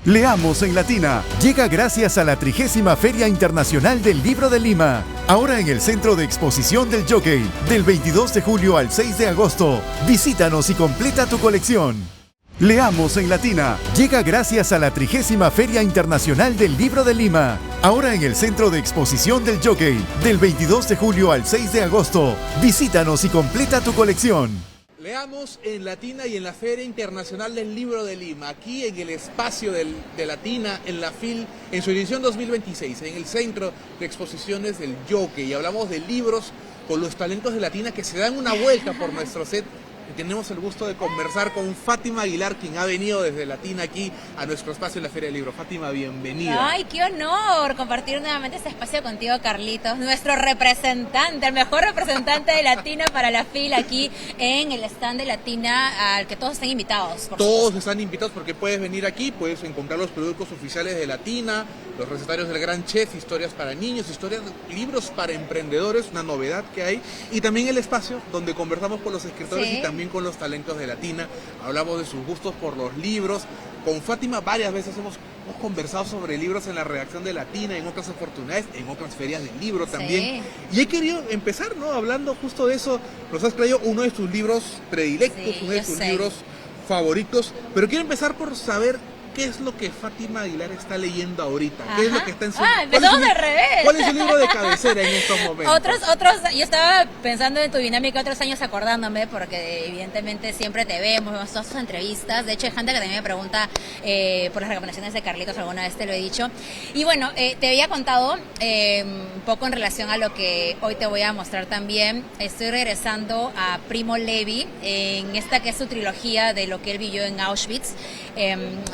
Leamos en Latina. Llega gracias a la 30ª Feria Internacional del Libro de Lima. Ahora en el Centro de Exposición del Jockey. Del 22 de julio al 6 de agosto. Visítanos y completa tu colección. Leamos en Latina. Llega gracias a la 30ª Feria Internacional del Libro de Lima. Ahora en el Centro de Exposición del Jockey. Del 22 de julio al 6 de agosto. Visítanos y completa tu colección. Leamos en Latina y en la Feria Internacional del Libro de Lima, aquí en el espacio de Latina, en la FIL, en su edición 2026, en el Centro de Exposiciones del Jockey. Y hablamos de libros con los talentos de Latina que se dan una vuelta por nuestro set. Y tenemos el gusto de conversar con Fátima Aguilar, quien ha venido desde Latina aquí a nuestro espacio en la Feria del Libro. Fátima, bienvenida. Ay, qué honor compartir nuevamente este espacio contigo, Carlitos, nuestro representante, el mejor representante de Latina para la FIL aquí en el stand de Latina, al que todos están invitados. Todos están invitados porque puedes venir aquí, puedes encontrar los productos oficiales de Latina, los recetarios del Gran Chef, historias para niños, libros para emprendedores, una novedad que hay, y también el espacio donde conversamos con los escritores y también con los talentos de Latina. Hablamos de sus gustos por los libros. Con Fátima varias veces hemos conversado sobre libros en la redacción de Latina, en otras oportunidades, en otras ferias del libro también. Y he querido empezar, ¿no? Hablando justo de eso. Nos has traído uno de tus libros predilectos, uno de tus libros favoritos, pero quiero empezar por saber ¿qué es lo que Fátima Aguilar está leyendo ahorita? ¿Qué es lo que está en su empezamos al revés. ¿Cuál es su libro de cabecera en estos momentos? Yo estaba pensando en tu dinámica otros años acordándome, porque evidentemente siempre te vemos todas tus entrevistas. De hecho, hay gente que también me pregunta por las recomendaciones de Carlitos, alguna vez te lo he dicho. Y bueno, te había contado un poco en relación a lo que hoy te voy a mostrar también. Estoy regresando a Primo Levi en esta que es su trilogía de lo que él vivió en Auschwitz.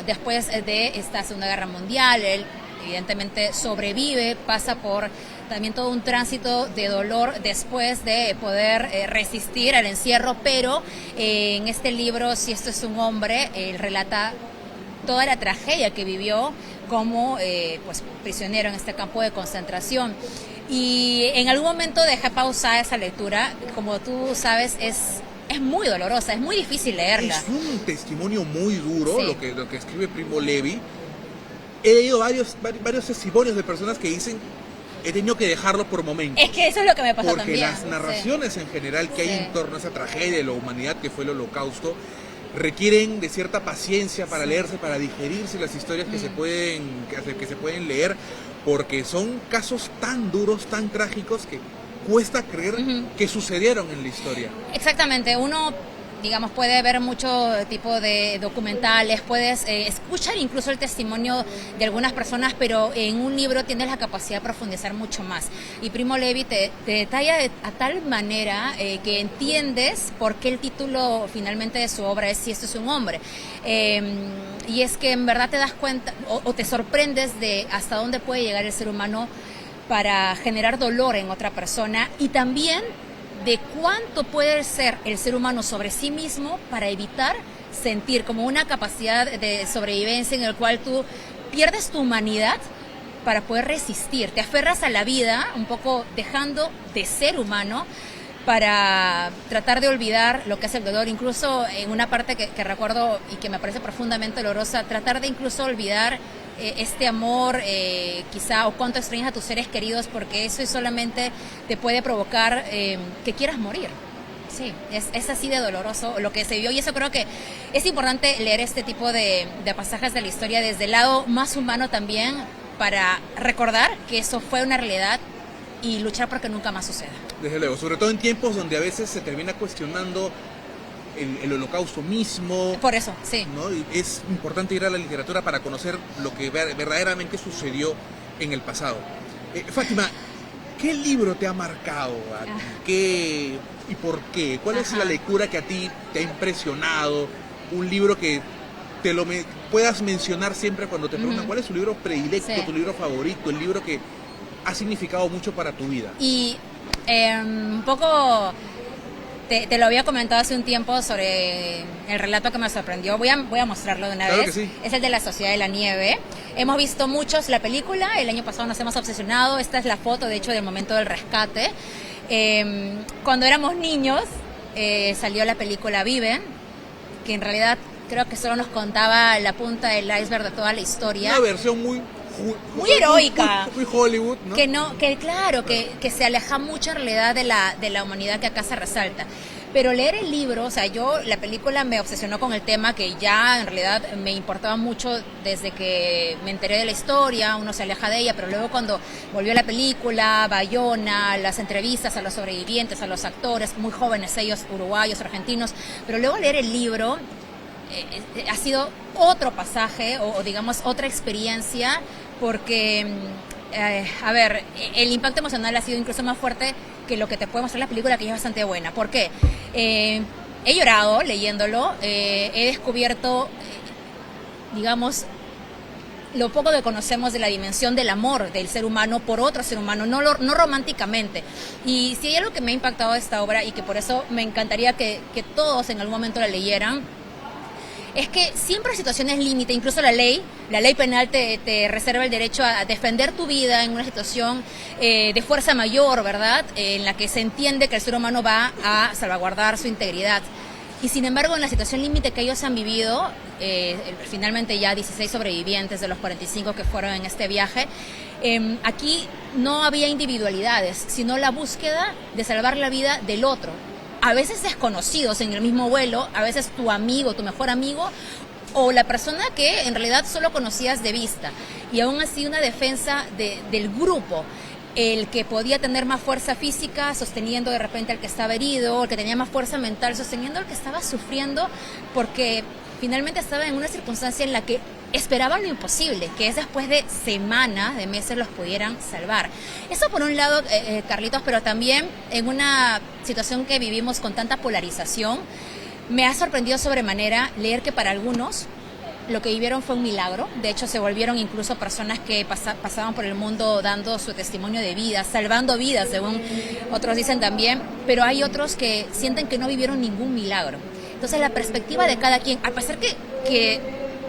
Después de esta Segunda Guerra Mundial, él evidentemente sobrevive, pasa por también todo un tránsito de dolor después de poder resistir al encierro, pero en este libro, Si esto es un hombre, él relata toda la tragedia que vivió como pues prisionero en este campo de concentración. Y en algún momento dejé pausada esa lectura, como tú sabes, es muy dolorosa, es muy difícil leerla. Es un testimonio muy duro, lo que escribe Primo Levi. He leído varios testimonios de personas que dicen, he tenido que dejarlo por momentos. Es que eso es lo que me pasó también. Porque las narraciones en general que hay en torno a esa tragedia de la humanidad que fue el Holocausto, requieren de cierta paciencia para leerse, para digerirse las historias que se pueden leer, porque son casos tan duros, tan trágicos que cuesta creer que sucedieron en la historia. Exactamente, uno, digamos, puede ver mucho tipo de documentales, puedes escuchar incluso el testimonio de algunas personas, pero en un libro tienes la capacidad de profundizar mucho más. Y Primo Levi te detalla a tal manera que entiendes por qué el título finalmente de su obra es Si esto es un hombre. Y es que en verdad te das cuenta o te sorprendes de hasta dónde puede llegar el ser humano para generar dolor en otra persona, y también de cuánto puede ser el ser humano sobre sí mismo para evitar sentir, como una capacidad de sobrevivencia en el cual tú pierdes tu humanidad para poder resistir, te aferras a la vida un poco dejando de ser humano para tratar de olvidar lo que es el dolor. Incluso en una parte que recuerdo y que me parece profundamente dolorosa, tratar de incluso olvidar este amor, quizá, o cuánto extrañas a tus seres queridos, porque eso solamente te puede provocar que quieras morir. Sí, es así de doloroso lo que se vio, y eso creo que es importante leer este tipo de pasajes de la historia desde el lado más humano también, para recordar que eso fue una realidad y luchar porque nunca más suceda. Desde luego, sobre todo en tiempos donde a veces se termina cuestionando el holocausto mismo. Por eso, sí. ¿No? Y es importante ir a la literatura para conocer lo que verdaderamente sucedió en el pasado. Fátima, ¿qué libro te ha marcado a ti? ¿Qué y por qué? ¿Cuál es la lectura que a ti te ha impresionado? Un libro que puedas mencionar siempre cuando te preguntan cuál es tu libro predilecto, tu libro favorito, el libro que ha significado mucho para tu vida. Y un poco te lo había comentado hace un tiempo sobre el relato que me sorprendió. Voy a mostrarlo de una vez. Que sí. Es el de La Sociedad de la Nieve. Hemos visto muchos la película, el año pasado nos hemos obsesionado. Esta es la foto, de hecho, del momento del rescate. Cuando éramos niños salió la película Vive, que en realidad creo que solo nos contaba la punta del iceberg de toda la historia. Una versión muy heroica, muy Hollywood, ¿no? Que se aleja mucho en realidad de la humanidad que acá se resalta. Pero leer el libro, o sea, la película me obsesionó con el tema que ya en realidad me importaba mucho desde que me enteré de la historia, uno se aleja de ella, pero luego cuando volvió la película, Bayona, las entrevistas a los sobrevivientes, a los actores, muy jóvenes ellos, uruguayos, argentinos, pero luego leer el libro ha sido otro pasaje o digamos otra experiencia porque, a ver, el impacto emocional ha sido incluso más fuerte que lo que te puede mostrar la película, que es bastante buena. ¿Por qué? He llorado leyéndolo, he descubierto, digamos, lo poco que conocemos de la dimensión del amor del ser humano por otro ser humano, no románticamente. Y si hay algo que me ha impactado de esta obra y que por eso me encantaría que todos en algún momento la leyeran, es que siempre hay situaciones límite, incluso la ley penal te reserva el derecho a defender tu vida en una situación de fuerza mayor, ¿verdad? En la que se entiende que el ser humano va a salvaguardar su integridad. Y sin embargo, en la situación límite que ellos han vivido, finalmente ya 16 sobrevivientes de los 45 que fueron en este viaje, aquí no había individualidades, sino la búsqueda de salvar la vida del otro. A veces desconocidos en el mismo vuelo, a veces tu amigo, tu mejor amigo, o la persona que en realidad solo conocías de vista. Y aún así una defensa del grupo, el que podía tener más fuerza física sosteniendo de repente al que estaba herido, el que tenía más fuerza mental sosteniendo al que estaba sufriendo, porque finalmente estaba en una circunstancia en la que esperaban lo imposible, que es después de semanas, de meses, los pudieran salvar. Eso por un lado, Carlitos, pero también en una situación que vivimos con tanta polarización, me ha sorprendido sobremanera leer que para algunos lo que vivieron fue un milagro. De hecho, se volvieron incluso personas que pasaban por el mundo dando su testimonio de vida, salvando vidas, según otros dicen también, pero hay otros que sienten que no vivieron ningún milagro. Entonces, la perspectiva de cada quien, a pesar que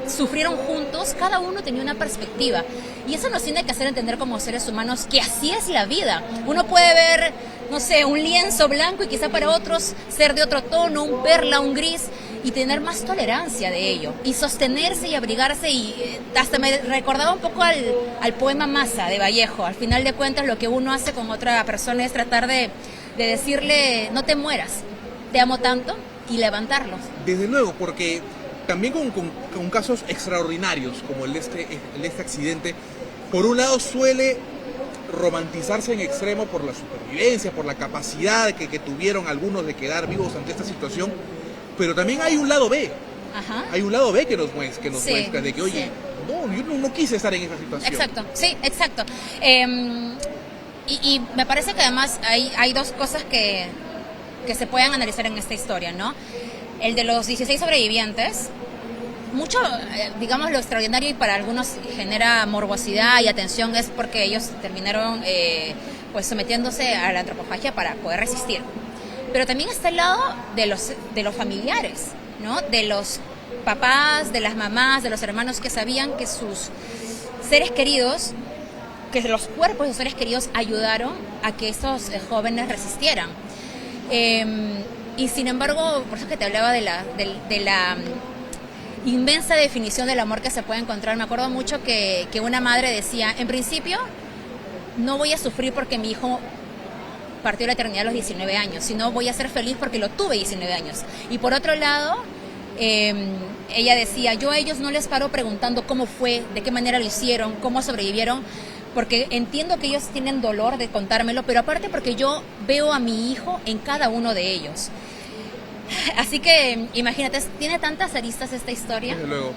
sufrieron juntos, cada uno tenía una perspectiva. Y eso nos tiene que hacer entender como seres humanos que así es la vida. Uno puede ver, no sé, un lienzo blanco y quizá para otros ser de otro tono, un perla, un gris, y tener más tolerancia de ello. Y sostenerse y abrigarse. Y hasta me recordaba un poco al poema Masa de Vallejo. Al final de cuentas, lo que uno hace con otra persona es tratar de decirle, no te mueras, te amo tanto, y levantarlos. Desde luego, porque también con casos extraordinarios como el de este accidente, por un lado suele romantizarse en extremo por la supervivencia, por la capacidad que tuvieron algunos de quedar vivos ante esta situación, pero también hay un lado B. Ajá. Hay un lado B que nos muestra de que, oye, sí, no, yo no quise estar en esa situación. Exacto, sí, exacto. Y me parece que además hay dos cosas que se pueden analizar en esta historia, ¿no? El de los 16 sobrevivientes, mucho, digamos, lo extraordinario y para algunos genera morbosidad y atención es porque ellos terminaron pues sometiéndose a la antropofagia para poder resistir. Pero también está el lado de los familiares, ¿no? De los papás, de las mamás, de los hermanos que sabían que sus seres queridos, que los cuerpos de sus seres queridos ayudaron a que estos jóvenes resistieran. Y sin embargo, por eso que te hablaba de la inmensa definición del amor que se puede encontrar. Me acuerdo mucho que una madre decía, en principio, no voy a sufrir porque mi hijo partió la eternidad a los 19 años, sino voy a ser feliz porque lo tuve 19 años. Y por otro lado, ella decía, yo a ellos no les paro preguntando cómo fue, de qué manera lo hicieron, cómo sobrevivieron, porque entiendo que ellos tienen dolor de contármelo, pero aparte porque yo veo a mi hijo en cada uno de ellos. Así que, imagínate, tiene tantas aristas esta historia. Desde luego.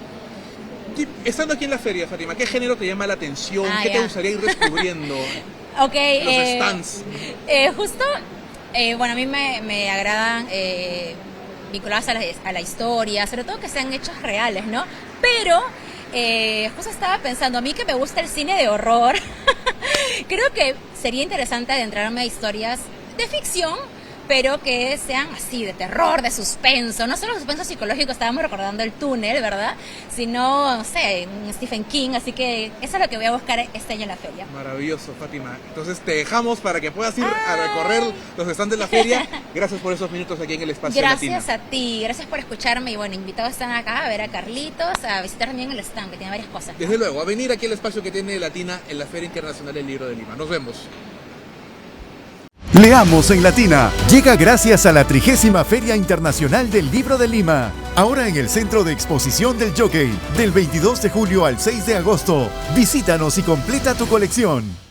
Estando aquí en la feria, Fátima, ¿qué género te llama la atención? ¿Qué te gustaría ir descubriendo? Okay, los stands. Justo, bueno, a mí me agradan vinculadas a la historia, sobre todo que sean hechos reales, ¿no? Pero justo estaba pensando, a mí que me gusta el cine de horror, creo que sería interesante adentrarme a historias de ficción, pero que sean así, de terror, de suspenso, no solo suspenso psicológico, estábamos recordando El Túnel, ¿verdad? Sino, no sé, un Stephen King, así que eso es lo que voy a buscar este año en la feria. Maravilloso, Fátima. Entonces te dejamos para que puedas ir a recorrer los stands de la feria. Gracias por esos minutos aquí en el espacio Latina. Gracias a ti, gracias por escucharme y bueno, invitados están acá a ver a Carlitos, a visitar también el stand que tiene varias cosas, ¿no? Desde luego, a venir aquí al espacio que tiene Latina en la Feria Internacional del Libro de Lima. Nos vemos. Leamos en Latina. Llega gracias a la 30ª Feria Internacional del Libro de Lima. Ahora en el Centro de Exposición del Jockey, del 22 de julio al 6 de agosto. Visítanos y completa tu colección.